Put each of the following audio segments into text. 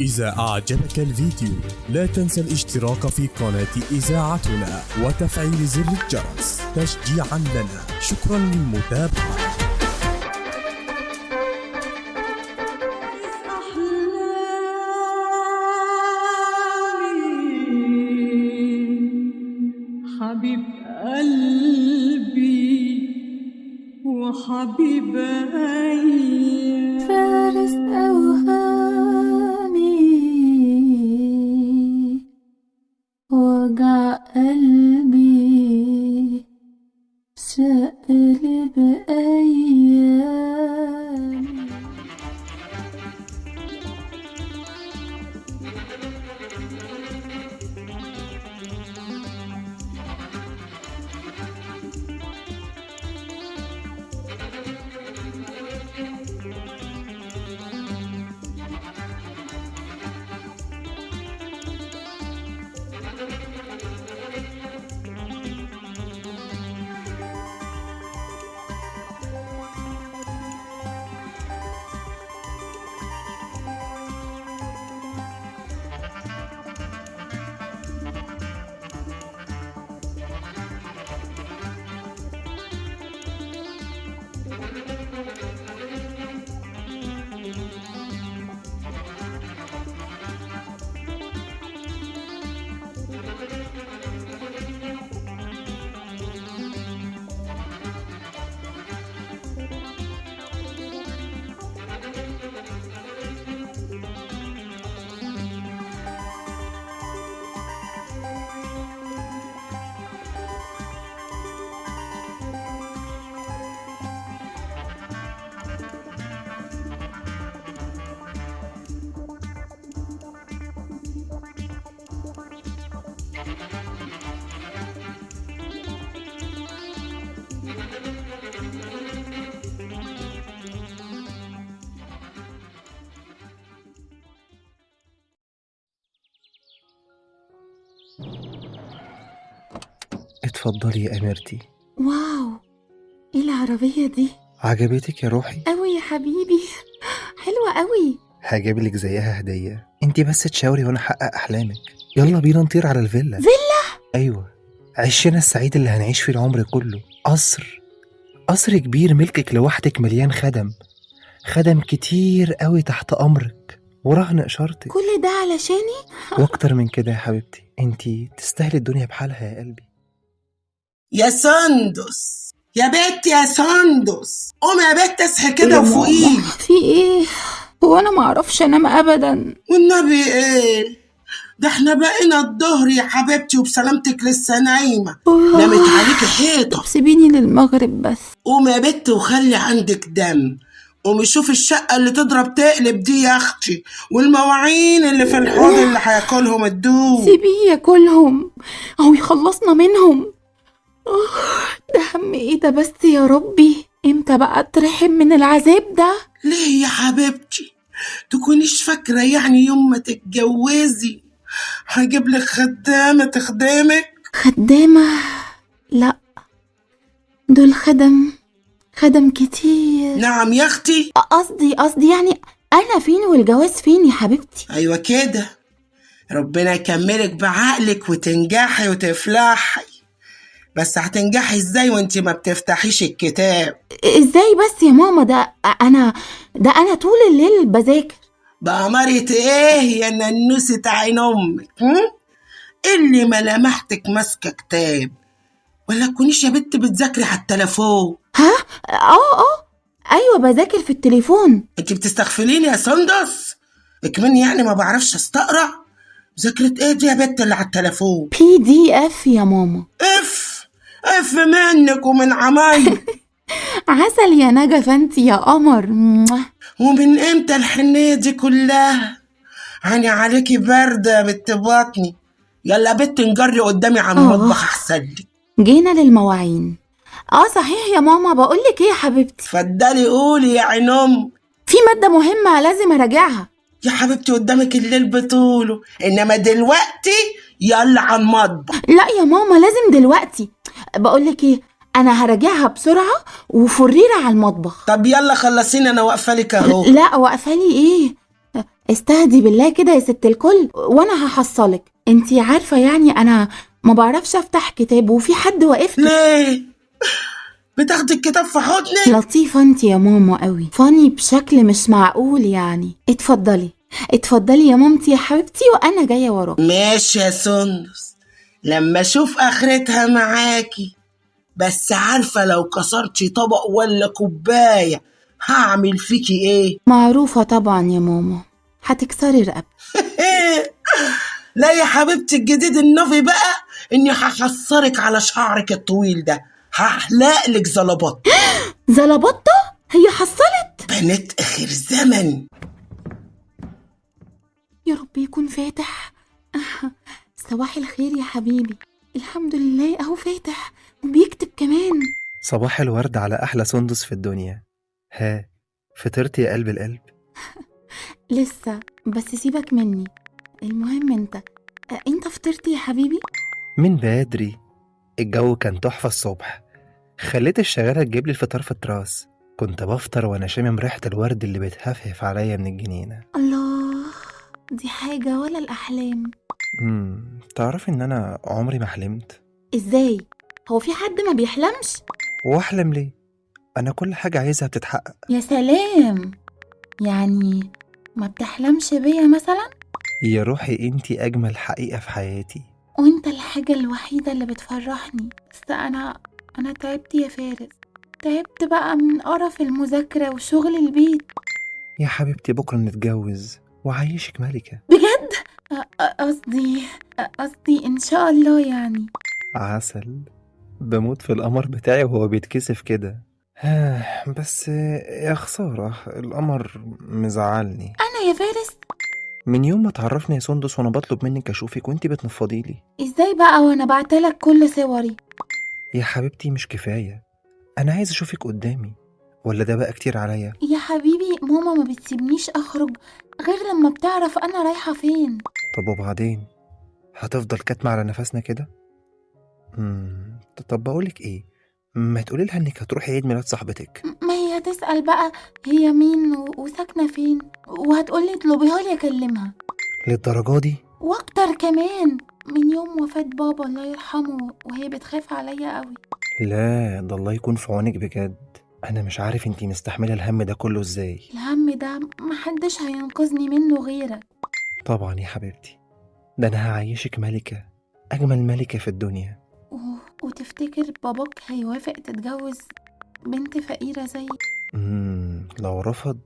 إذا أعجبك الفيديو لا تنسى الاشتراك في قناة إذاعتنا وتفعيل زر الجرس تشجيعا لنا. شكرا للمتابعة. حبيب قلبي وحبيب عيني فارس أوهامي وجع قلبي شقلب أيامي. اتفضلي يا أميرتي. واو، ايه العربية دي؟ عجبتك يا روحي؟ أوي يا حبيبي، حلوة أوي. هجيبلك زيها هدية، انتي بس تشاوري وانا احقق احلامك. يلا بينا نطير على الفيلا. فيلا؟ ايوه، عشنا السعيد اللي هنعيش فيه العمر كله. قصر كبير ملكك لوحدك، مليان خدم كتير قوي تحت امرك ورهن اشارتك. كل ده علشاني؟ واكتر من كده يا حبيبتي، انتي تستاهلي الدنيا بحالها يا قلبي. يا سندس، يا بنت يا سندس، قومي يا بنت اصحي كده وفوقيلي. في ايه؟ هو انا معرفش انام ابدا. والنبي ايه ده، احنا بقينا الظهر يا حبيبتي وبسلامتك لسه نايمه. نامت عليكي حيطه. سيبيني للمغرب بس. قومي يا بنت وخلي عندك دم. قومي شوفي الشقه اللي تضرب تقلب دي يا اختي، والمواعين اللي في الحوض اللي هياكلهم الدود. سيبيه ياكلهم او يخلصنا منهم. ده هم ايه ده بس يا ربي؟ امتى بقى اترحم من العذاب ده؟ ليه يا حبيبتي؟ تكونيش فاكره يعني يوم ما تتجوزي هجيب لك خدامه تخدمك؟ خدامة؟ لا، دول خدم كتير. نعم يا اختي. قصدي يعني انا فين والجواز فين يا حبيبتي؟ ايوه كده، ربنا يكملك بعقلك وتنجحي وتفلحي. بس هتنجحي ازاي وانتي ما بتفتحيش الكتاب؟ ازاي بس يا ماما؟ ده انا طول الليل بذاكر. بأمارة ايه يا ننوسة عين امك؟ اللي ملامحتك ماسكه كتاب، ولا تكونيش يا بنت بتذاكري على التليفون؟ ها؟ ايوه بذاكر في التليفون. انتي بتستغفليني يا سندس؟ اكمني يعني ما بعرفش استقرا؟ مذاكرة ايه دي يا بنت اللي على التليفون؟ PDF يا ماما. اف منك ومن عمايلك. عسل يا نجفة انت يا قمر. ومن امتى الحنية دي كلها؟ عيني عليكي باردة بنت بطني. يلا بنت نجري قدامي على المطبخ احسن لك. جينا للمواعين. صحيح يا ماما، بقولك ايه يا حبيبتي؟ اتفضلي قولي يا عين ام. في مادة مهمة لازم اراجعها. يا حبيبتي قدامك الليل بطوله، انما دلوقتي يلا على المطبخ. لا يا ماما، لازم دلوقتي. بقولك ايه، انا هراجعها بسرعة وفريرة على المطبخ. طب يلا خلصيني، انا واقفة لك اهو. لا واقفة لي ايه؟ استهدي بالله كده يا ست الكل، وانا هحصلك. انتي عارفة يعني انا ما بعرفش افتح كتاب وفي حد واقف لي. ليه بتاخدي الكتاب في حضنك؟ لطيفة انتي يا ماما قوي، فاني بشكل مش معقول يعني. اتفضلي اتفضلي يا مامتي يا حبيبتي، وانا جاية وراك. ماشي يا سندس، لما اشوف اخرتها معاكي. بس عارفة لو كسرتي طبق ولا كوباية هعمل فيكي ايه؟ معروفة طبعا يا ماما، هتكسري رقبتي. لا يا حبيبتي، الجديد النوفي بقى اني هحصرك على شعرك الطويل ده، هحلقلك زلبط. زلبطة؟ هي حصلت؟ بنات اخر زمن. يا رب يكون فاتح. صباح الخير يا حبيبي. الحمد لله اهو فاتح وبيكتب كمان. صباح الورد على أحلى سندس في الدنيا. ها، فطرت يا قلب القلب؟ لسه، بس سيبك مني. المهم انت فطرت يا حبيبي؟ من بدري، الجو كان تحفة الصبح. خليت الشغالة تجيب لي الفطار في التراس. كنت بفطر وأنا شامم ريحة الورد اللي بتهفهف عليا من الجنينة. الله، دي حاجة ولا الأحلام؟ تعرفي إن أنا عمري ما حلمت؟ ازاي؟ هو في حد ما بيحلمش؟ وأحلم ليه؟ أنا كل حاجة عايزها بتتحقق. يا سلام، يعني ما بتحلمش بيا مثلا؟ يا روحي انتي أجمل حقيقة في حياتي. وانت الحاجة الوحيدة اللي بتفرحني. بس أنا تعبت يا فارس، تعبت بقى من قرف المذاكرة وشغل البيت. يا حبيبتي بكرة نتجوز وعيشك ملكة. بجد؟ قصدي إن شاء الله يعني. عسل. بموت في القمر بتاعي وهو بيتكسف كده. بس يا خسارة القمر مزعلني. أنا يا فارس؟ من يوم ما تعرفني يا سندس وانا بطلب منك اشوفك وانتي بتنفضيلي. ازاي بقى وانا بعتلك كل صوري؟ يا حبيبتي مش كفاية، انا عايز اشوفك قدامي، ولا ده بقى كتير عليا؟ يا حبيبي ماما ما بتسيبنيش اخرج غير لما بتعرف انا رايحة فين. طب وبعدين هتفضل كاتمة على نفسنا كده؟ طب بقولك ايه، ما تقولي لها انك هتروحي عيد ميلاد صاحبتك. ما هي هتسأل بقى هي مين وساكنة فين، وهتقولي اطلبيها لي اكلمها. للدرجة دي؟ واكتر كمان، من يوم وفاة بابا الله يرحمه وهي بتخاف عليا قوي. لا ده الله يكون في عونك بجد. انا مش عارف انتي مستحملة الهم ده كله ازاي. الهم ده محدش هينقذني منه غيرك. طبعا يا حبيبتي، ده انا هعيشك ملكة، اجمل ملكة في الدنيا. وتفتكر باباك هيوافق تتجوز بنت فقيرة زي؟ لو رفض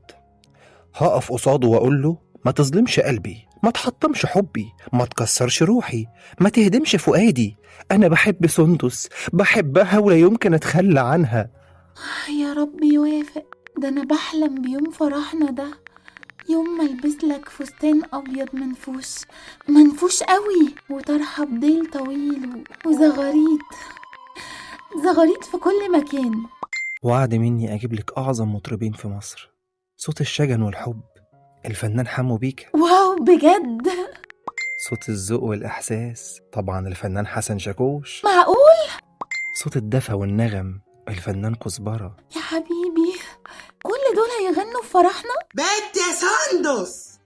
هقف قصاده واقول له ما تظلمش قلبي، ما تحطمش حبي، ما تكسرش روحي، ما تهدمش فؤادي. انا بحب سندس، بحبها ولا يمكن اتخلى عنها. يا رب يوافق. ده انا بحلم بيوم فرحنا ده، يوم ما البس لك فستان ابيض منفوش قوي، وطرحه بديل طويل وزغاريت في كل مكان. وعد مني اجيب لك اعظم مطربين في مصر، صوت الشجن والحب، الفنان حمو بيكا. واو بجد؟ صوت الذوق والاحساس طبعا الفنان حسن شاكوش. معقول؟ صوت الدفى والنغم الفنان كزبرة. يا حبيبي كل دول هيغنوا في فرحنا؟ بنت يا سندس،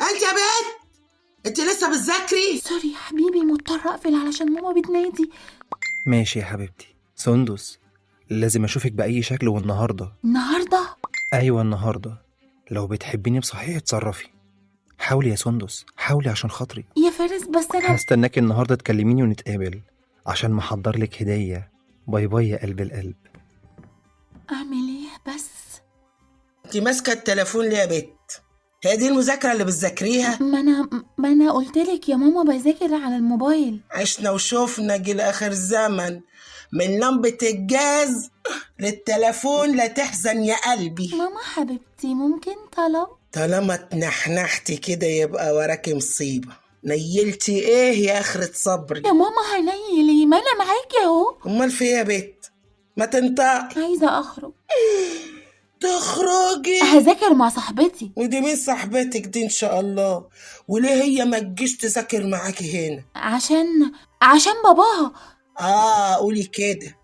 انت يا بنت، انت لسه بتذاكري؟ سوري يا حبيبي، مضطرة اقفل علشان ماما بتنادي. ماشي يا حبيبتي. سندس لازم اشوفك باي شكل، والنهارده. النهارده؟ ايوه النهارده، لو بتحبيني بصحيح اتصرفي. حاولي يا سندس، حاولي عشان خاطري. يا فارس بس انا هستناكي النهارده تكلميني ونتقابل عشان محضر لك هديه. باي باي يا قلب القلب. اعمل ايه بس؟ انت ماسكه التليفون ليه يا بنت؟ هي دي المذاكره اللي بتذاكريها؟ ما انا قلتلك يا ماما بذاكر على الموبايل. عشنا وشوفنا جيل اخر زمن، من لمبه الجاز للتليفون، لا تحزن يا قلبي. ماما حبيبتي ممكن طلب؟ طالما اتنحنحتي كده يبقى وراكي مصيبه. نيلتي ايه يا اخرة صبري؟ يا ماما هنيلي، ما انا معاكي اهو. امال في ايه يا بنت؟ ما تنطقي. عايزه اخرج. تخرجي؟ هذاكر مع صاحبتي. ودي مين صاحبتك دي ان شاء الله؟ وليه هي ما تجيش تذاكر معاكي هنا؟ عشان باباها. قولي كده،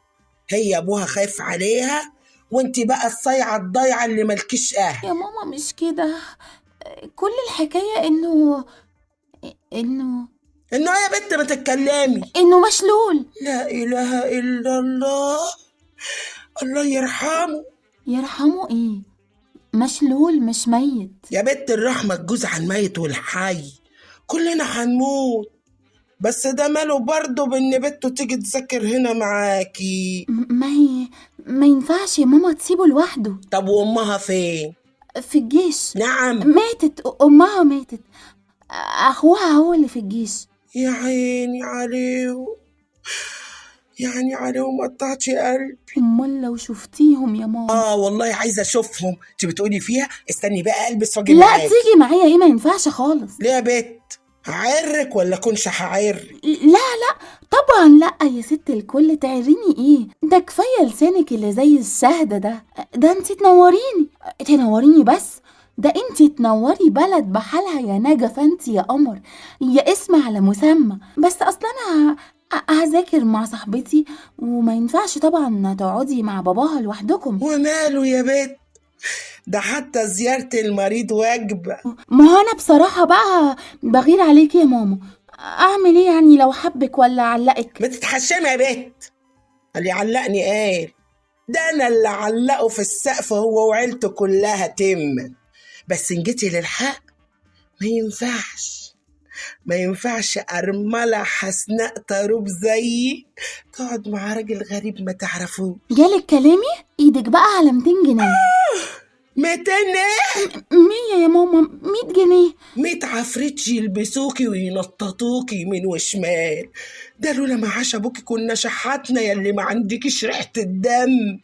هي ابوها خايف عليها وانت بقى الصيعه الضايعه اللي مالكيش اهل. يا ماما مش كده، كل الحكاية إنه إنه يا بنت ما تتكلمي. إنه مشلول. لا إله إلا الله، الله يرحمه. يرحمه إيه؟ مشلول مش ميت. يا بنت الرحمة تجوز عن الميت والحي، كلنا هنموت، بس ده ماله برضه بإن بنته تيجي تذاكر هنا معاكي. ما ينفعش يا ماما تسيبه لوحده. طب وأمها فين؟ في الجيش. نعم. ماتت، أمها ماتت، أخوها هو اللي في الجيش. يا عيني عليهم، يعني عليهم قطعتي قلبي. أمال لو شفتيهم يا ماما. والله عايزة أشوفهم. أنت بتقولي فيها استني بقى ألبس واجي لا معاكي. تيجي معايا، إيه ما ينفعش خالص. ليه يا بت؟ هعرك ولا كنش هعرك؟ لا طبعا لا يا ست الكل، تعريني ايه؟ ده كفايه لسانك اللي زي الشهد ده انت تنوريني بس، ده انت تنوري بلد بحالها يا نجفة انت يا قمر، يا اسم على مسمى. بس اصلا انا هذاكر مع صاحبتي وما ينفعش طبعا تقعدي مع باباها لوحدكم. وماله يا بت؟ ده حتى زيارة المريض واجبة. ما هو انا بصراحة بقى بغير عليكي يا ماما، اعمل ايه يعني لو حبك ولا علقك؟ ما تتحشمي يا بت، اللي علقني قال ده انا اللي علقه في السقف هو وعيلته كلها تم. بس ان جيتي للحق ما ينفعش أرملة حسناء طروب زيي تقعد مع راجل غريب ما تعرفوش. جالك كلامي؟ ايدك بقى على 200 جنيه. 200 ايه؟ 100 يا ماما، 100 جنيه. 100 عفريت يلبسوكي وينططوكي من وشمال. ده لولا معاش ابوكي كنا شحاتنا يلي ما عندكيش ريحة الدم.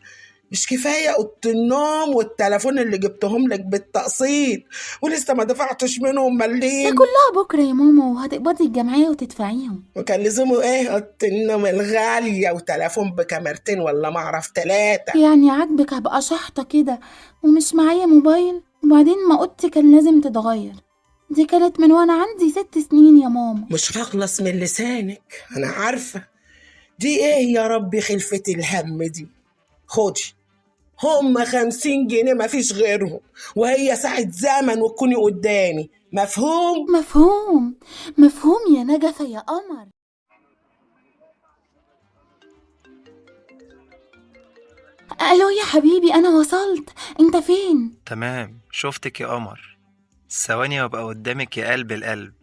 مش كفاية اوضة النوم والتليفون اللي جبتهم لك بالتقسيط ولسه ما دفعتش منهم مليم. ده كلها بكرة يا ماما، وهتقبضي الجمعية وتدفعيهم. وكان لزومه ايه اوضة النوم الغالية وتليفون بكاميرتين ولا معرف 3؟ يعني عاجبك هبقى شحطة كده ومش معايا موبايل؟ وبعدين ما اوضتي كان لازم تتغير، دي كانت من وانا عندي 6 سنين يا ماما. مش هخلص من لسانك، انا عارفة دي ايه يا ربي خلفة الهم دي. خدي هم 50 جنيه مفيش غيرهم، وهي ساعة زمن وتكوني قدامي. مفهوم؟ مفهوم يا نجفة يا قمر. الو يا حبيبي، انا وصلت، انت فين؟ تمام، شفتك يا قمر، ثواني وابقى قدامك يا قلب القلب.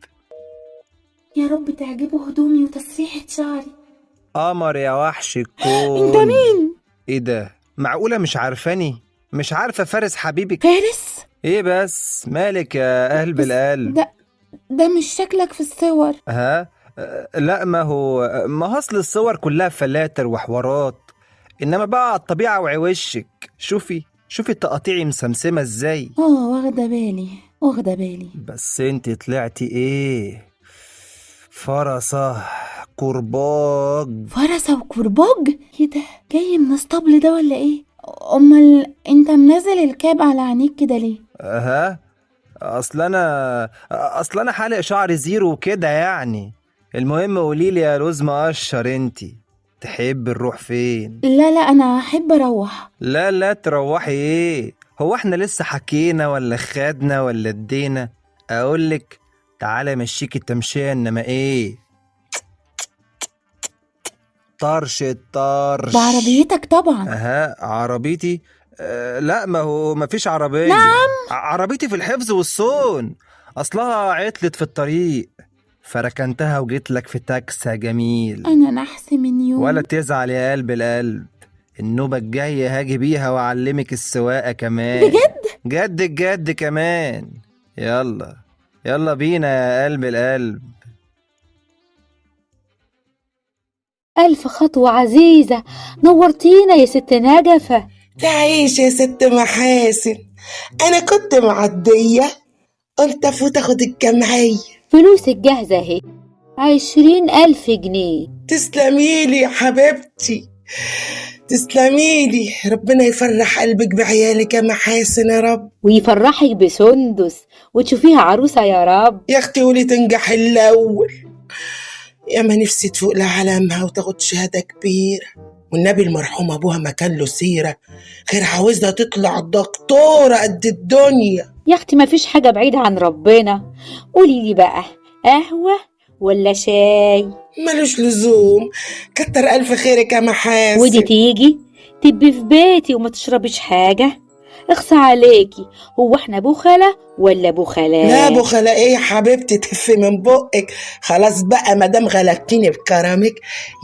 يا رب تعجبه هدومي وتسريحة شعري. قمر يا وحش الكون. انت مين؟ ايه ده؟ معقولة مش عارفاني؟ مش عارفة فارس حبيبك؟ فارس؟ ايه بس مالك يا قلب القلب؟ ده مش شكلك في الصور. لا، ما هو اصل الصور كلها فلاتر وحوارات، انما بقى على الطبيعة وعوشك. شوفي تقاطيعي مسمسمة ازاي. واخدة بالي. بس انت طلعتي ايه؟ فرسة كرباج. فرسة وكرباج؟ ايه ده؟ جاي من اسطبل ده ولا ايه؟ امال انت منزل الكاب على عينيك كده ليه؟ اصل انا حالق شعر زيرو كده يعني. المهم قوليلي يا لوز مقشر، انتي تحب نروح فين؟ لا انا احب اروح. لا تروحي ايه؟ هو احنا لسه حكينا ولا خدنا ولا ادينا؟ اقولك تعالى مشيك التمشية، انما ايه طرش الطرش. بعربيتك طبعا. عربيتي؟ لا، ما هو مفيش عربية. نعم، عربيتي في الحفظ والصون، اصلها عطلت في الطريق فركنتها وجيت لك في تاكسي جميل. انا نحس من يوم. ولا تزعل يا قلب القلب، النوبة الجاية هاجي بيها وأعلمك السواقة كمان. بجد؟ جد كمان. يلا بينا يا قلب القلب. ألف خطوة عزيزة، نورتينا يا ست نجفة. تعيش يا ست محاسن، أنا كنت معدية قلت أفوت أخد الجمعية. فلوسك جاهزة اهي، 20,000 جنيه. تسلميلي يا حبيبتي، تسلميلي، ربنا يفرح قلبك بعيالك يا محاسن يا رب، ويفرحك بسندس وتشوفيها عروسة يا رب. يا أختي ولي تنجح الأول. يا ما نفسي تفوق لعالمها وتاخد شهادة كبيرة، والنبي المرحوم أبوها ما كان له سيرة غير عاوزها تطلع دكتورة قد الدنيا. يا اختي ما فيش حاجة بعيدة عن ربنا. قولي لي بقى، قهوة ولا شاي؟ ملوش لزوم، كتر ألف خيرك يا محاسن. ودي تيجي تبي في بيتي وما تشربش حاجة؟ اخصى عليكي، هو احنا بخلة ولا بخلاء؟ لا بخلاء ايه يا حبيبتي، تفي من بقك. خلاص بقى مادام غلبتيني بكرمك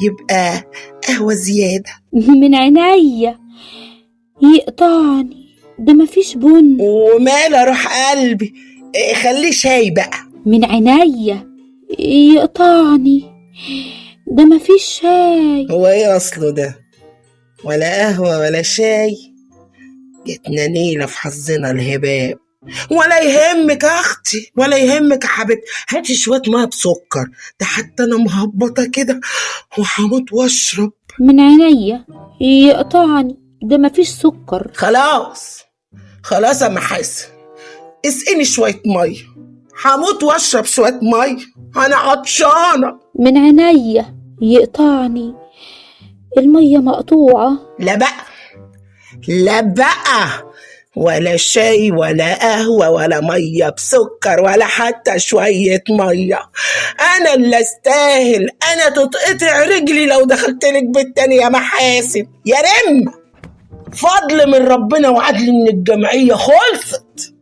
يبقى قهوة زيادة. من عينيا. يقطعني ده مفيش بن. وماله روح قلبي، إيه خليه شاي بقى. من عينيا. يقطعني ده مفيش شاي. هو ايه اصله ده؟ ولا قهوة ولا شاي، جتنا نيلة في حظنا الهباب. ولا يهمك يا اختي، ولا يهمك يا حبيبتي، هاتي شوية ميه بسكر، ده حتى انا مهبطة كده وهموت واشرب. من عينيا. يقطعني ده مفيش سكر. خلاص يا محاسن، اسقيني شوية ميه، هموت واشرب شوية ميه، انا عطشانة. من عينيا. يقطعني المية مقطوعة. لا بقى، ولا شاي ولا قهوة ولا مية بسكر ولا حتى شوية مية. أنا اللي استاهل، أنا تتقطع رجلي لو دخلتلك بيت تاني يا محاسن. يا رم فضل من ربنا وعدل إن الجمعية خلصت.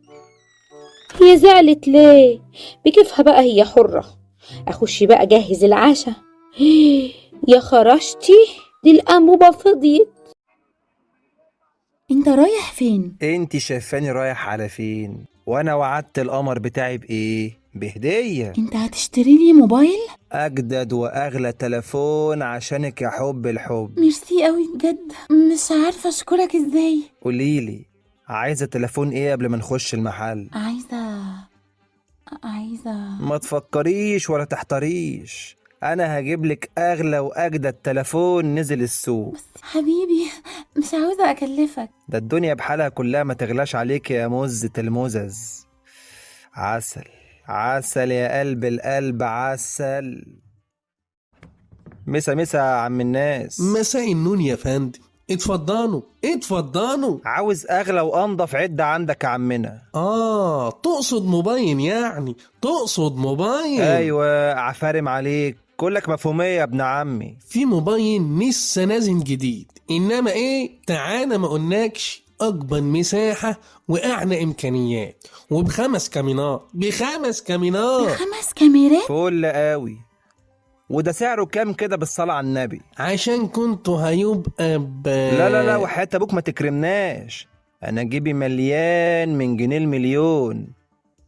هي زعلت ليه؟ بكيفها بقى، هي حرة. أخش بقى جهز العشاء. يا خرجتي دي الأنبوبة فضيت. انت رايح فين؟ انت شايفاني رايح على فين؟ وانا وعدت القمر بتاعي بايه؟ بهدية. انت هتشتري لي موبايل؟ اجدد واغلى تلفون عشانك يا حب الحب. ميرسي قوي بجد، مش عارفة اشكرك ازاي. قوليلي عايزة تلفون ايه قبل ما نخش المحل؟ عايزة ما تفكريش ولا تحتريش، انا هجيبلك اغلى واجدد تلفون نزل السوق. بس حبيبي مش عاوزة اكلفك. ده الدنيا بحالها كلها ما تغلاش عليك يا مزة المزز. عسل عسل يا قلب القلب عسل. مسا يا عم الناس. مساء النون يا فندم، اتفضلوا. عاوز اغلى وانضف عدة عندك يا عمنا. تقصد موبايل يعني، تقصد موبايل. ايوه عفارم عليك، كلك مفهومية يا ابن عمي. في موبايل لسه نازل جديد، انما ايه تعالى ما قلناكش، اكبر مساحة واعلى امكانيات وبخمس كاميرات. 5 كاميرات؟ فل قوي. وده سعره كام كده بالصلاة على النبي؟ عشان كنتوا هيبقى لا وحياة ابوك ما تكرمناش، انا جيبي مليان من جنيه المليون.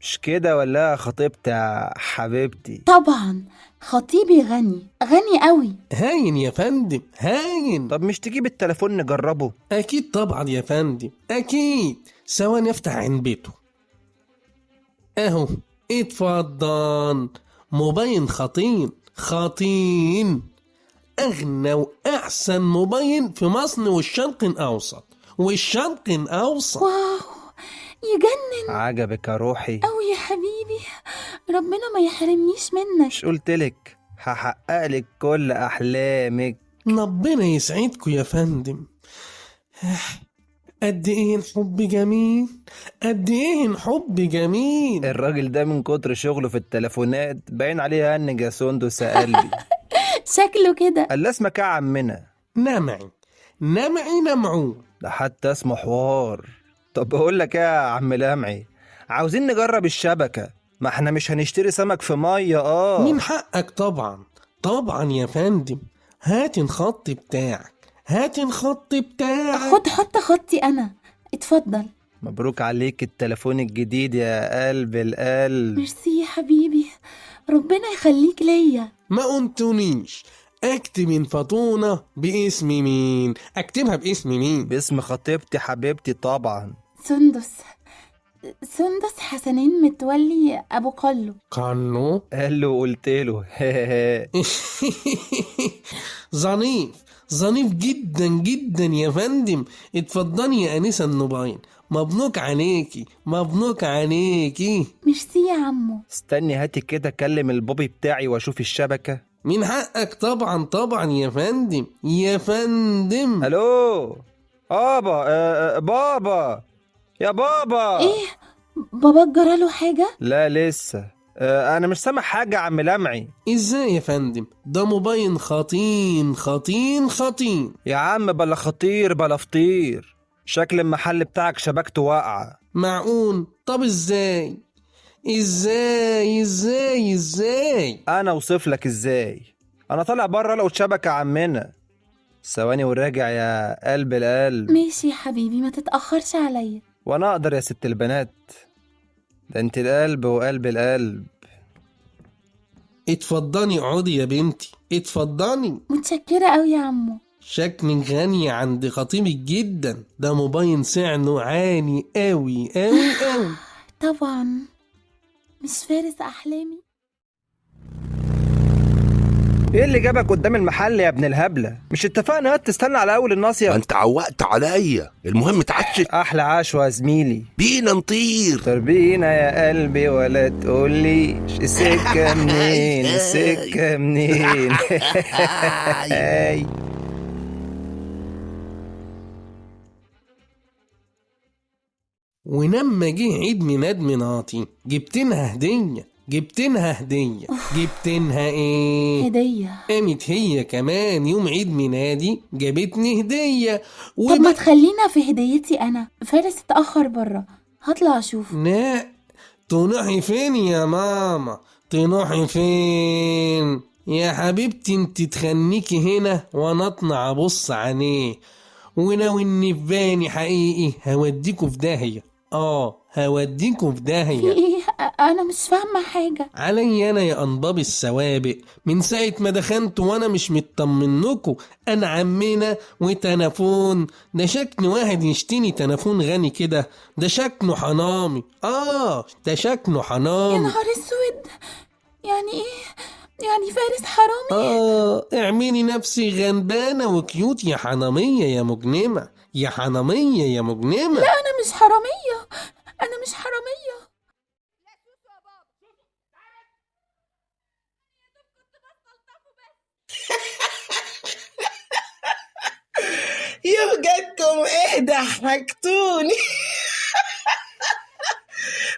مش كده ولا يا خطيبتي يا حبيبتي؟ طبعا خطيبي غني قوي. هاين يا فندم هاين. طب مش تجيب التليفون نجربه؟ اكيد طبعا يا فندم اكيد. ثواني افتح عن بيته اهو. اتفضل، موبايل خطين اغنى واحسن موبايل في مصر والشرق الاوسط. واو يجنن. عجبك يا روحي؟ قوي يا حبيبي، ربنا ما يحرمنيش منك. مش قلتلك هحققلك كل احلامك؟ ربنا يسعدكوا يا فندم. قد ايه الحب جميل. الراجل ده من كتر شغله في التليفونات باين عليه هنج يا سندس يا قلبي. شكله كده. قال اسمك يا عمنا؟ نمعون. ده حتى اسمه حوار. طب بقول لك يا عم لمعي، عاوزين نجرب الشبكة، ما احنا مش هنشتري سمك في مية. من حقك طبعا يا فندم. هات الخط بتاعك. حط خطي انا، اتفضل. مبروك عليك التليفون الجديد يا قلب القلب. ميرسي يا حبيبي، ربنا يخليك ليا. ما قلتونيش اكتب الفاتورة باسم مين؟ اكتبها باسم مين؟ باسم خطيبتي حبيبتي طبعا. سندس حسنين متولي ابو قلو. قال له قلت له. ظريف جدا يا فندم. اتفضلي يا انسه النوباين، مبروك عليكي. ميرسي يا عمو. استني هاتي كده اكلم البوبي بتاعي واشوف الشبكة. من حقك طبعا يا فندم. الو بابا. بابا يا بابا. ايه بابا جراله حاجة؟ لا لسه. انا مش سامع حاجة يا عم لمعي. ازاي يا فندم؟ ده موبايل خطين خطين خطين. يا عم بلا خطير بلا فطير، شكل المحل بتاعك شبكته واقعة. معقول؟ طب ازاي؟ ازاي؟ انا اوصف لك ازاي؟ انا طالع بره لقيت شبكة عمنا. ثواني وراجع يا قلب القلب. ماشي يا حبيبي، ما تتأخرش عليا. وانا اقدر يا ست البنات، ده انت القلب وقلب القلب. اتفضلي اقعدي يا بنتي، اتفضلي. متشكرة أوي يا عمو. شكلك غنية عند خطيبك جدا، ده موبايل سعره عالي قوي قوي قوي. طبعا، مش فارس أحلامي. ايه اللي جابك قدام المحل يا ابن الهبلة؟ مش اتفقنا تستنى على اول الناصية؟ ما انت عوقت عليا، المهم تعشي. احلى عشوة يا زميلي. بينا نطير. تربينا يا قلبي ولا تقولي السكة منين السكة منين. ولما جه عيد ميلاد مناطي جبتنها هدية. جبتنها ايه؟ هدية. قامت هي كمان يوم عيد ميلادي جابتني هدية. طب ما تخلينا في هديتي أنا، فارس اتأخر برا، هطلع أشوف. لا، تنوحي فين يا ماما؟ تنوحي فين يا حبيبتي؟ انت تخنيكي هنا وانا اطلع ابص عليه، ولو اني في بالي حقيقي هوديكوا في داهية. هوديكوا في في داهية. إيه؟ أنا مش فاهمة حاجة. علي انا يا انباب السوابق، من ساعة ما دخلت وانا مش مطمنكوا. انا عمنا وتلفون، ده شكل واحد يشتري تلفون غني كده، ده شكله حنامي. ده شكله يا حنامي. نهار اسود، يعني ايه؟ يعني فارس حرامي؟ اعملي نفسي غنبانة وكيوت يا حنامية يا مجنمة، يا حنامية يا مجنمة. لا أنا مش حرامية، أنا مش حرامية. يوجدكم ايه ضحكتوني.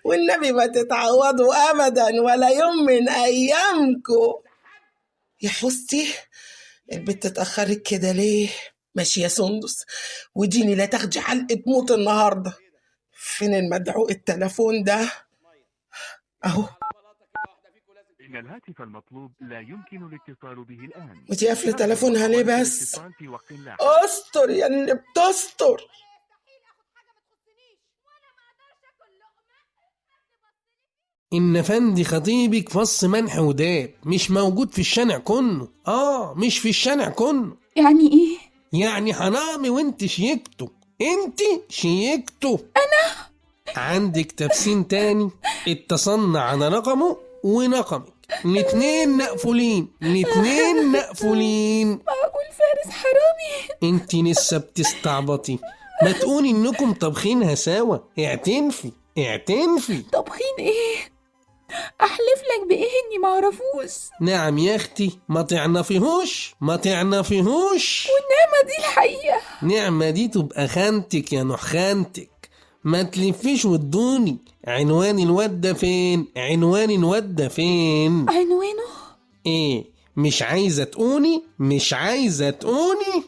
والنبي ما تتعوضوا ابدا ولا يوم من ايامكم. يا حستي البت اتأخرت كده ليه؟ ماشي يا سندس، وديني لا تاخدي حلقة موت النهاردة. فين المدعو التلفون ده؟ اهو. إن الهاتف المطلوب لا يمكن الاتصال به الآن. ودي قافلة تلفونها ليه بس؟ استر يا اللي بتستر. إن فندي خطيبك فص منح وداب مش موجود في الشارع كله. مش في الشارع كله. يعني ايه؟ يعني حرامي وانت شيكته. انت شيكته. انا عندك تفسير تاني؟ اتصلنا على رقمه ورقمك، الاتنين مقفولين. معقول فارس حرامي؟ انت لسه بتستعبطي؟ ما تقولي انكم طبخينها سوا. اعتنفي. طبخين ايه؟ احلف لك بايه اني معرفوش. نعم يا اختي، ما تعنفيهوش. والنعمة دي الحقيقة. نعمة دي تبقى خانتك يا نوح خانتك. ما تلفيش وتدوني. عنوان الواد ده فين؟ عنوانه؟ ايه، مش عايزة تقولي؟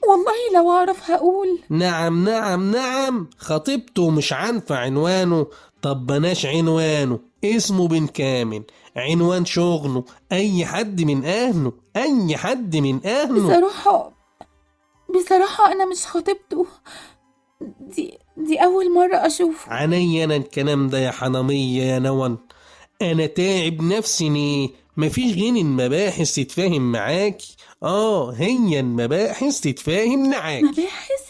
والله لو اعرف هقول. نعم، خطيبته مش عارفة عنوانه. طب بلاش عنوانه، اسمه بالكامل، عنوان شغله، اي حد من اهله. بصراحة انا مش خطيبته. دي اول مرة اشوفه. عني انا الكلام ده يا حنامية يا نون. انا تعب نفسي ليه؟ مفيش غير المباحث تتفاهم معاكي. هي المباحث تتفاهم معاكي. مباحث؟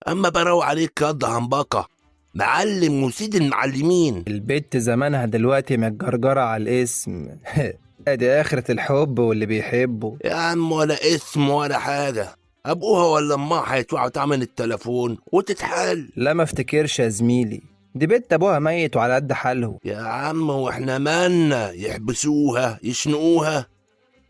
اما بروح عليك يا هنبقة معلم وسيد المعلمين. البت زمانها دلوقتي متجرجرة على الاسم. ادي اخرة الحب واللي بيحبه. يا عم ولا اسم ولا حاجة، ابوها ولا امها هيدفعوا تمن التلفون وتتحل. لا ما افتكرش يا زميلي، دي بنت ابوها ميت وعلى قد حالهم. يا عم واحنا مالنا؟ يحبسوها يشنقوها،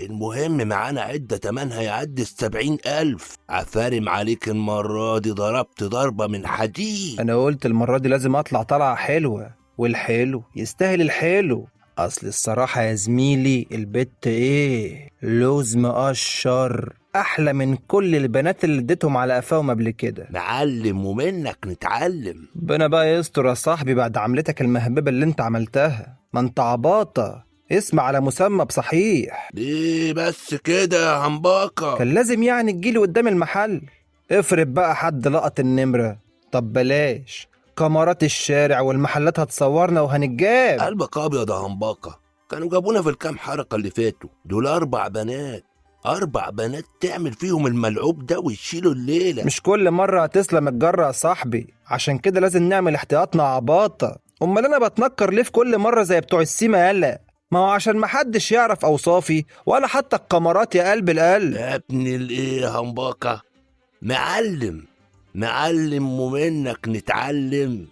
المهم معانا عدة تمنها يعدي 70,000. عفارم عليك المرة دي، ضربت ضربة من حديد. انا قلت المرة دي لازم اطلع طلعة حلوة، والحلو يستاهل الحلو. اصل الصراحة يا زميلي البت ايه، لوز مقشر، احلى من كل البنات اللي اديتهم على قفاهم قبل كده. نعلم ومنك نتعلم. ربنا بقى يستر يا صاحبي بعد عملتك المهببة اللي انت عملتها. ما انت عباطة، اسم على مسمى بصحيح. ليه بس كده يا همباكة؟ كان لازم يعني تجيلي قدام المحل. افرض بقى حد لقط النمرة. طب بلاش، كاميرات الشارع والمحلات هتصورنا وهنتجاب. قلبك ابيض يا همباكة، كانوا جابونا في الكام حركة اللي فاتوا دول 4 بنات. 4 بنات تعمل فيهم الملعوب ده ويشيلوا الليلة. مش كل مرة هتسلم الجرة يا صاحبي، عشان كده لازم نعمل احتياطنا عباطة. امال انا بتنكر ليه في كل مرة زي بتوع السيما؟ يلا ما هو عشان محدش يعرف اوصافي ولا حتى الكاميرات يا قلب القلب. يا ابن الايه يا همباكة، معلم ومنك نتعلم.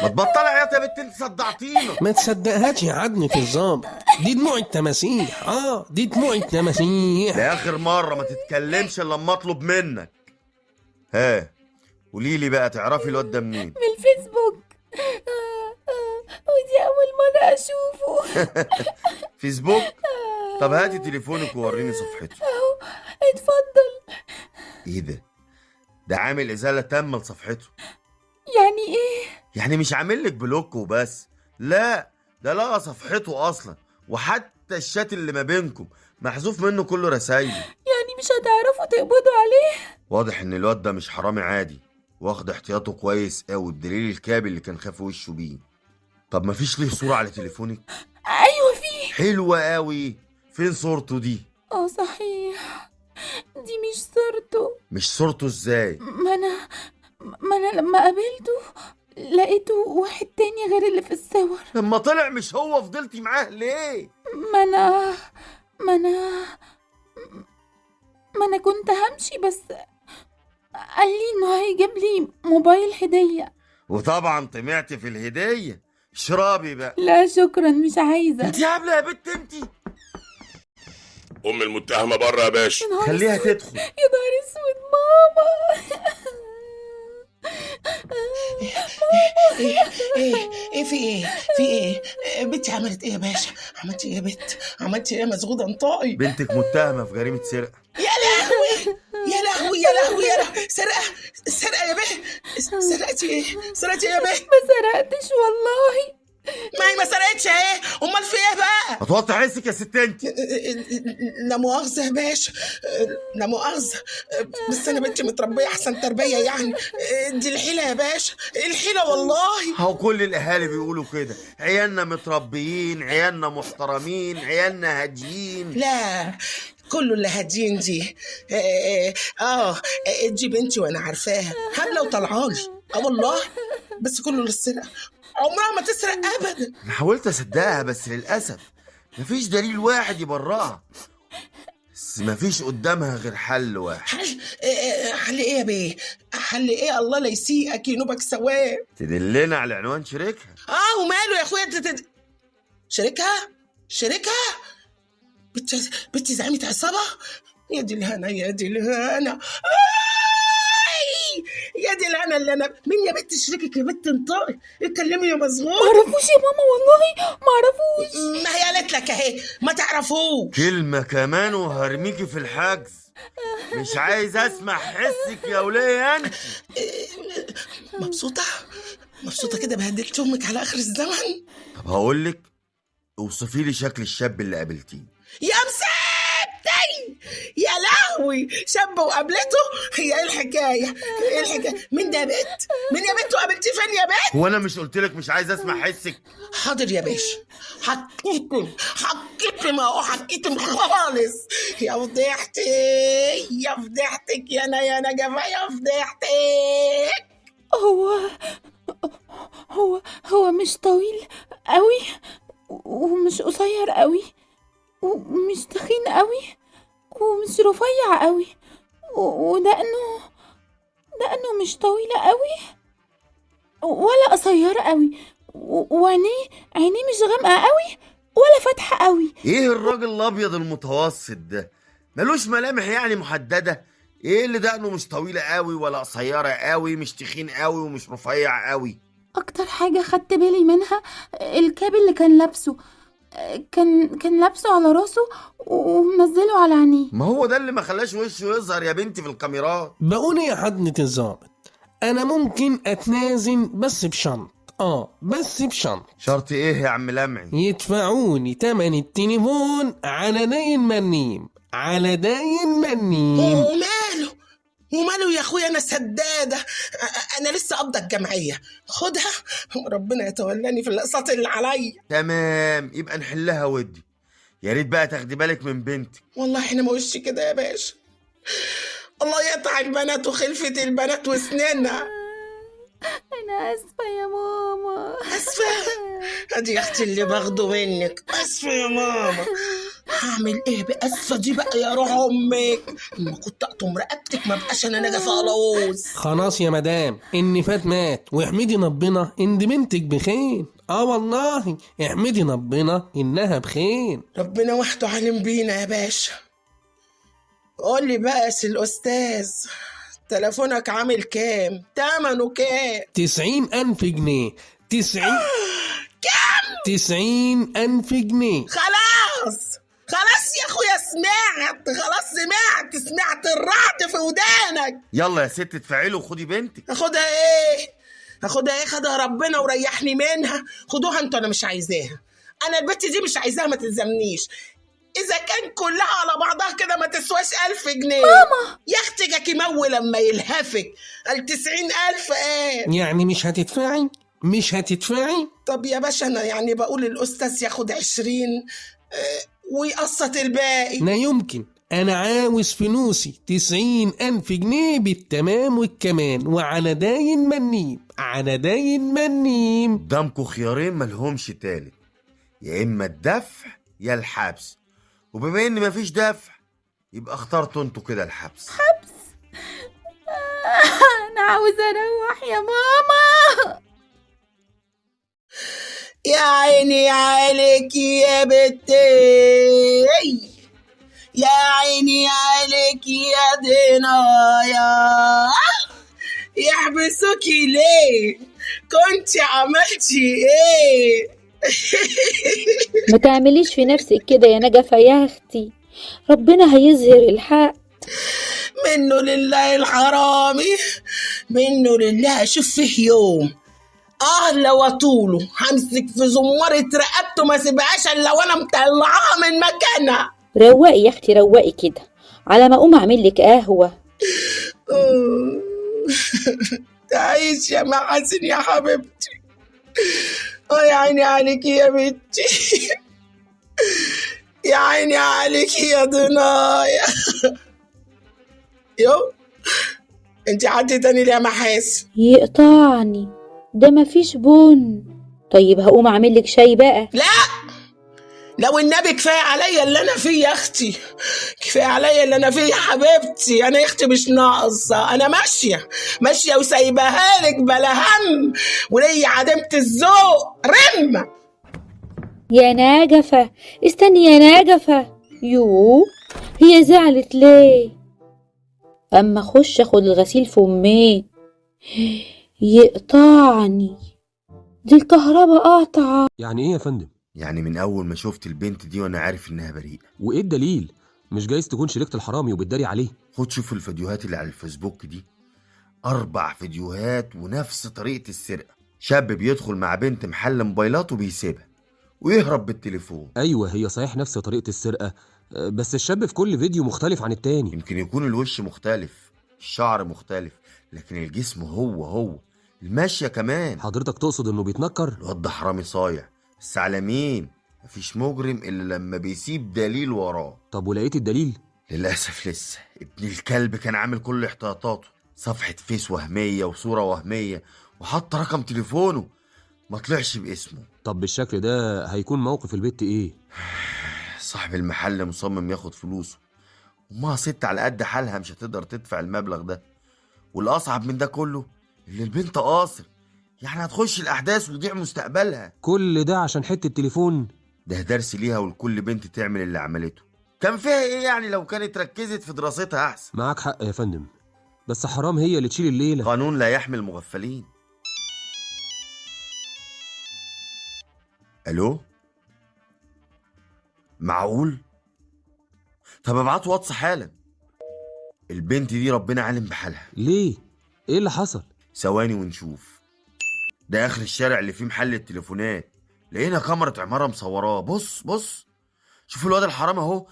ما تبطل عياط يا بنت، انت صدعتينا. ما تصدقهاش يا عدنة الظابط، دي دموع التماسيح. دي دموع التماسيح. ده اخر مره ما تتكلمش الا لما اطلب منك. ها قولي لي بقى، تعرفي الواد ده منين؟ من الفيسبوك. ودي أول مرة أشوفه. فيسبوك؟ طب هاتي تليفونك ووريني صفحته. أهو اتفضل. ايه ده عامل ازاله تامه لصفحته. يعني إيه؟ يعني مش عامل لك بلوك وبس، لا ده لقى صفحته اصلا، وحتى الشات اللي ما بينكم محذوف منه كله رسايل. يعني مش هتعرفوا تقبضوا عليه؟ واضح ان الواد ده مش حرامي عادي، واخد احتياطه كويس قوي بدليل الكابل اللي كان خاف وشه بيه. طب مفيش ليه صورة على تليفونك؟ أيوة فيه. حلوة قوي، فين صورته دي؟ صحيح، دي مش صورته. مش صورته ازاي؟ ما أنا لما قابلته لقيته واحد تاني غير اللي في الصور. لما طلع مش هو فضلتي معاه ليه؟ ما أنا كنت همشي، بس قال لي إنه هيجيب لي موبايل هدية. وطبعا طمعتي في الهدية. اشربي بقى. لا شكرا، مش عايزة. انت هبلة يا بنت انت. ام المتهمة بره يا باشا. خليها تدخل. يا نهار اسود ماما. ايه في ايه بنتي عملت ايه يا باشا؟ عملتي ايه يا بنت؟ عملتي ايه مسغوده انطقي؟ بنتك متهمة في جريمة سرقة. يا لهوي يا لهوي يا لهوي يا لهوي. سرقة يا بنت. سرقتي ايه يا بنت؟ ما سرقتش والله. ما هي ما سرقتش ايه؟ امال في ايه بقى؟ هتوطي حسك يا ست انت. لا مؤاخذة يا باشا، لا مؤاخذة، بس انا بنتي متربية احسن تربية يعني. دي الحيلة يا باشا، الحيلة والله. هو كل الاهالي بيقولوا كده، عيالنا متربيين، عيالنا محترمين، عيالنا هاديين. لا كله اللي هادين دي. دي بنتي وانا عارفاها هبلة وطلعالي. والله، بس كله للسرقة، عمرها ما تسرق ابدا. انا حاولت اصدقها بس للاسف مفيش دليل واحد يبرئها، بس مفيش قدامها غير حل واحد. حل ايه يا بيه؟ حل ايه؟ الله لا يسيئك ينوبك ثواب. تدلنا على عنوان شريكها. وماله يا اخويا؟ شريكها بنتي زعيمة عصابة. يا دي الهنا يا دي الهنا يا دي الهنا اللي انا. مين يا بنت شريكك يا بنت؟ انطقي اتكلمي يا مظغوط. معرفوش يا ماما والله معرفوش. ما هي قالت لك اهي ما تعرفوش. كلمة كمان وهرميكي في الحجز. مش عايز اسمع حسك يا وليه انت. مبسوطة كده بهدلت امك على اخر الزمن. طب هقولك، اوصفي لي شكل الشاب اللي قابلتيه. يا مسبتي يا لهوي، شاب وقابلته؟ هي ايه الحكايه؟ مين ده يا بنت؟ مين يا بنت وقابلتيه فين يا بنت؟ هو انا مش قلتلك مش عايز اسمع حسك؟ حاضر يا باشا، حكيتم خالص. يا فضيحتي يا فضيحتك يا نجفة يا فضيحتك. هو مش طويل قوي ومش قصير قوي ومش تخين قوي ومش رفيع قوي، ودقنه مش طويلة قوي ولا قصيرة قوي، وعينيه مش غامقة قوي ولا فاتحة قوي. ايه الراجل الابيض المتوسط ده؟ ملوش ملامح يعني محددة؟ ايه اللي دقنه مش طويلة قوي ولا قصيرة قوي، مش تخين قوي ومش رفيع قوي؟ اكتر حاجة خدت بالي منها الكاب اللي كان لابسه، كان لابسه على راسه ومنزله على عينيه. ما هو ده اللي ما خلاش وشه يظهر يا بنتي في الكاميرات. بقول يا حضرة الظابط، انا ممكن اتنازل بس بشنط، بس بشنط. شرط ايه يا عم لمعي؟ يدفعوني تمن التليفون على داين منيم، على داين منيم. وماله يا اخويا، انا سداده، انا لسه قابضه الجمعيه، خدها وربنا يتولاني في الاقساط اللي عليا. تمام، يبقى نحلها ودي. يا ريت بقى تاخدي بالك من بنتك. والله احنا ما وش كده يا باشا، الله يقطع البنات وخلفة البنات وسنانها. انا اسفه يا ماما. اسفه؟ ادي يا اختي اللي باخده منك، اسفه يا ماما. هعمل ايه باسفه دي بقى يا روح امك؟ لما كنت اقطم رقبتك ما بقاش انا نجفه قلاوز. خلاص يا مدام، اللي فات مات، واحمدي ربنا ان بنتك بخير. والله احمدي ربنا انها بخير. ربنا وحده عالم بينا يا باشا. قول لي بقى يا الاستاذ، تليفونك عامل كام؟ تمنه كام؟ 90,000 جنيه. 90 كام؟ 90,000 جنيه. خلاص يا اخويا، سمعت الرعد في ودانك. يلا يا ست ادفعي له وخدي بنتك. اخدها ايه؟ خدها ربنا وريحني منها. خدوها انتوا، انا مش عايزاها. انا البت دي مش عايزاها، ما تلزمنيش. اذا كان كلها على بعضها كده ما تسواش 1000 جنيه. ماما يا اختي جاكي مول لما يلهفك. قال 90,000 ايه؟ يعني مش هتدفعي؟ طب يا باشا، انا يعني بقول الاستاذ ياخد 20 ويقسط الباقي. لا يمكن، انا عاوز فلوسي 90,000 جنيه بالتمام والكمان، وعلى داين منيم. قدامكوا خيارين ملهمش تالت، يا اما الدفع يا الحبس، وبما ان مفيش دفع يبقى اخترتوا انتوا كده الحبس. انا عاوزه اروح يا ماما. يا عيني عليك يا بنتي، يا عيني عليك يا دنايا، يحبسوكي ليه؟ كنت عملتي ايه؟ ما تعمليش في نفسك كده يا نجفة يا اختي، ربنا هيظهر الحق. منه لله الحرامي، منه لله. اشوف فيه يوم لو اطوله همسك في زمارة رقبته ما سيبهاش الا وانا مطلعاها من مكانها. روقي يا اختي، روقي كده على ما اقوم اعمل لك قهوه. تعيش يا محاسن يا حبيبتي. يا عيني عليكي يا بنتي، يا عيني عليكي يا ضنايا. يو انت عدي تاني ليه يا محاسن؟ يقطعني ده مفيش بن. طيب هقوم اعمل لك شاي بقى. لا، لو النبي كفايه عليا اللي انا فيه يا اختي، كفايه عليا اللي انا فيه يا حبيبتي. انا يا اختي مش ناقصه، انا ماشيه وسايباها لك بلا هم، وليا عدمه الذوق رمه. يا نجفة استني يا نجفة. هي زعلت ليه؟ اما اخش اخد الغسيل في امي. يقطعني، دي الكهرباء قاطعه. يعني ايه يا فندم؟ يعني من اول ما شفت البنت دي وانا عارف انها بريئه. وايه الدليل؟ مش جايز تكون شريكة الحرامي وبتداري عليه؟ خد شوف الفيديوهات اللي على الفيسبوك دي، 4 فيديوهات ونفس طريقه السرقه. شاب بيدخل مع بنت محل موبايلات وبيسيبها ويهرب بالتليفون. ايوه هي صحيح نفس طريقه السرقه، بس الشاب في كل فيديو مختلف عن التاني. يمكن يكون الوش مختلف، الشعر مختلف، لكن الجسم هو الماشيه كمان. حضرتك تقصد انه بيتنكر؟ الواد ده حرامي صايع، بس على مين؟ مفيش مجرم الا لما بيسيب دليل وراه. طب ولقيت الدليل؟ للاسف لسه. ابن الكلب كان عامل كل احتياطاته، صفحه فيس وهميه وصوره وهميه وحط رقم تليفونه ما طلعش باسمه. طب بالشكل ده هيكون موقف البت ايه؟ صاحب المحل مصمم ياخد فلوسه، وما ست على قد حالها مش هتقدر تدفع المبلغ ده. والاصعب من ده كله اللي البنت قاصر، يعني هتخش الاحداث وتضيع مستقبلها. كل ده عشان حته تليفون؟ ده درس ليها ولكل بنت تعمل اللي عملته. كان فيها ايه يعني لو كانت ركزت في دراستها احسن؟ معاك حق يا فندم، بس حرام هي اللي تشيل الليلة. قانون لا يحمي المغفلين. الو، معقول؟ طب ابعتوا واتس حالا. البنت دي ربنا عالم بحالها. ليه؟ ايه اللي حصل؟ ثواني ونشوف. ده اخر الشارع اللي فيه محل التليفونات، لقينا كاميرا عمارة مصوراه. بص بص، شوف الواد الحرام اهو،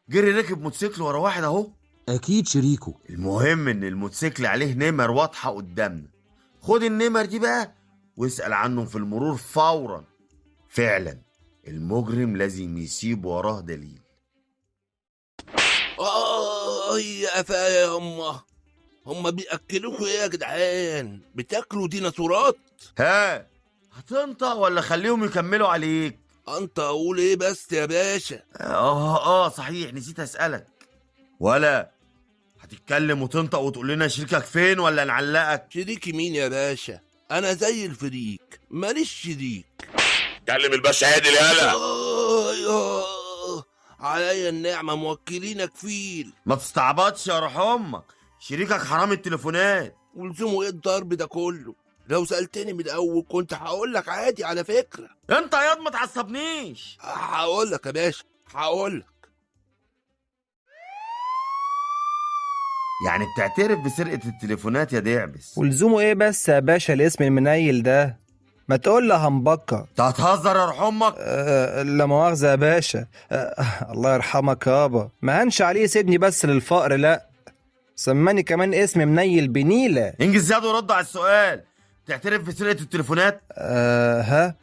جري ركب موتوسيكل ورا واحد اهو. اكيد شريكه. المهم ان الموتوسيكل عليه نمر واضحة قدامنا. خد النمر دي بقى واسأل عنهم في المرور فورا. فعلا المجرم لازم يسيب وراه دليل. يا قفايا يا هما بيأكلوكوا ايه يا جدعان؟ بتاكلوا ديناصورات؟ ها، هتنطق ولا خليهم يكملوا عليك؟ انت اقول ايه بس يا باشا؟ صحيح نسيت اسألك. ولا هتتكلم وتنطق وتقول لنا شريكك فين ولا نعلقك؟ شريكي مين يا باشا؟ انا زي الفريك ماليش شريك. كلم الباشا عادل يالا. عليا النعمة موكلينك فيل. ما تستعبطش يا روح امك، شريكك حرام التليفونات. ولزومه ايه الضرب ده كله؟ لو سألتني من الاول كنت هقولك عادي على فكرة. انت ياض ما تعصبنيش. هقولك يا باشا، هقولك. يعني بتعترف بسرقة التليفونات يا دعبس؟ ولزومه ايه بس يا باشا الاسم المنيل ده؟ ما تقول له همبكة. انت هتهزر يا روح امك؟ لا مؤاخذة يا باشا. الله يرحمك يابا، ما هنش عليه سيبني بس للفقر، لا سماني كمان اسم منيل بنيلة. انجز زياد ورد على السؤال. تعترف بسرقة التليفونات؟ ها،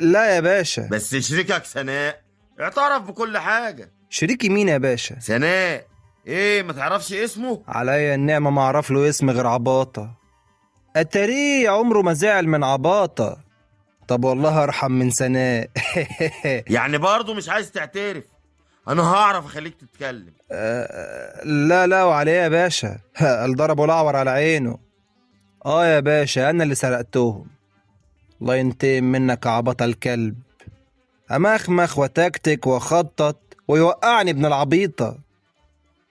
لا يا باشا. بس شريكك سناء اعترف بكل حاجة. شريكي مين يا باشا؟ سناء. ايه ما تعرفش اسمه؟ عليا النعمة ما اعرف له اسم غير عباطة. اتاريه عمره ما زعل من عباطة. طب والله ارحم من سناء. يعني برضه مش عايز تعترف؟ انا هعرف اخليك تتكلم. لا وعليه يا باشا. الضرب والاعور على عينه. يا باشا انا اللي سرقتهم. الله ينتقم منك يا عبط الكلب. امخمخ وتكتك واخطط ويوقعني ابن العبيطة.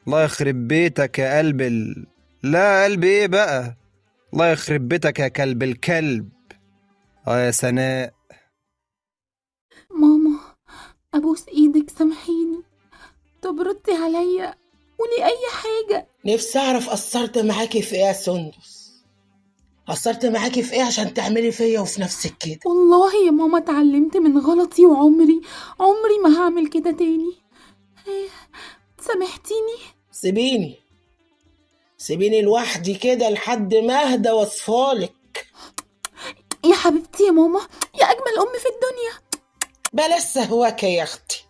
الله يخرب بيتك يا قلب لا قلب ايه بقى، الله يخرب بيتك يا كلب الكلب. يا سناء. ماما ابوس ايدك سامحيني، طب ردي عليا قولي اي حاجة. نفسي اعرف قصرت معاكي في ايه يا سندس؟ قصرت معاكي في ايه عشان تعملي فيا وفي نفسك كده؟ والله يا ماما اتعلمت من غلطي وعمري ما هعمل كده تاني. سامحتيني؟ سيبيني لوحدي كده لحد ما اهدى واصفالك. يا حبيبتي يا ماما، يا اجمل ام في الدنيا. بلاش سهوكه يا اختي،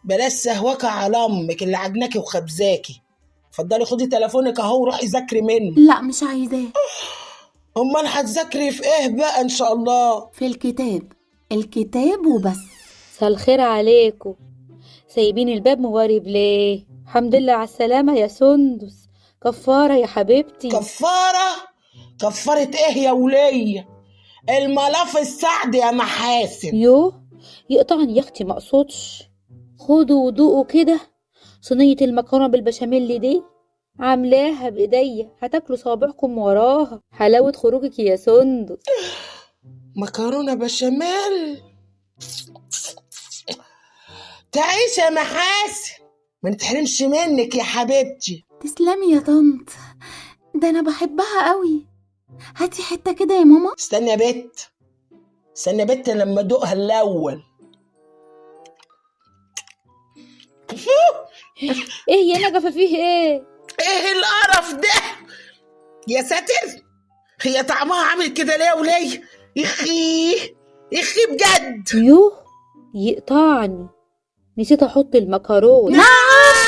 بلاش سهوكه على امك اللي عجناكي وخبزاكي. اتفضلي خدي تليفونك اهو وروحي ذاكري منه. لا مش عايزاه. امال هتذاكري في ايه بقى ان شاء الله؟ في الكتاب وبس. مساء الخير عليكم. سايبين الباب موارب ليه؟ الحمد لله على السلامة يا سندس. كفارة يا حبيبتي. كفارة ايه يا ولية؟ الملف السعد يا محاسن. يقطعني يا اختي، مقصودش. خدوا وذوقوا كده صينية المكرونة بالبشاميل دي، عاملاها بايديا، هتاكلوا صوابعكم وراها. حلاوة خروجك يا سندس. مكرونة بشاميل؟ تعيش يا محاسن، ما نتحرمش منك يا حبيبتي. تسلمي يا طنط، ده انا بحبها قوي. هاتي حتة كده يا ماما. استنى يا بت لما ادوقها الاول. ايه يا نجفة فيه ايه القرف ده يا ساتر؟ هي طعمها عامل كده ليه يا وليه؟ اخي بجد. يقطعني، نسيت احط المكرونة. نعم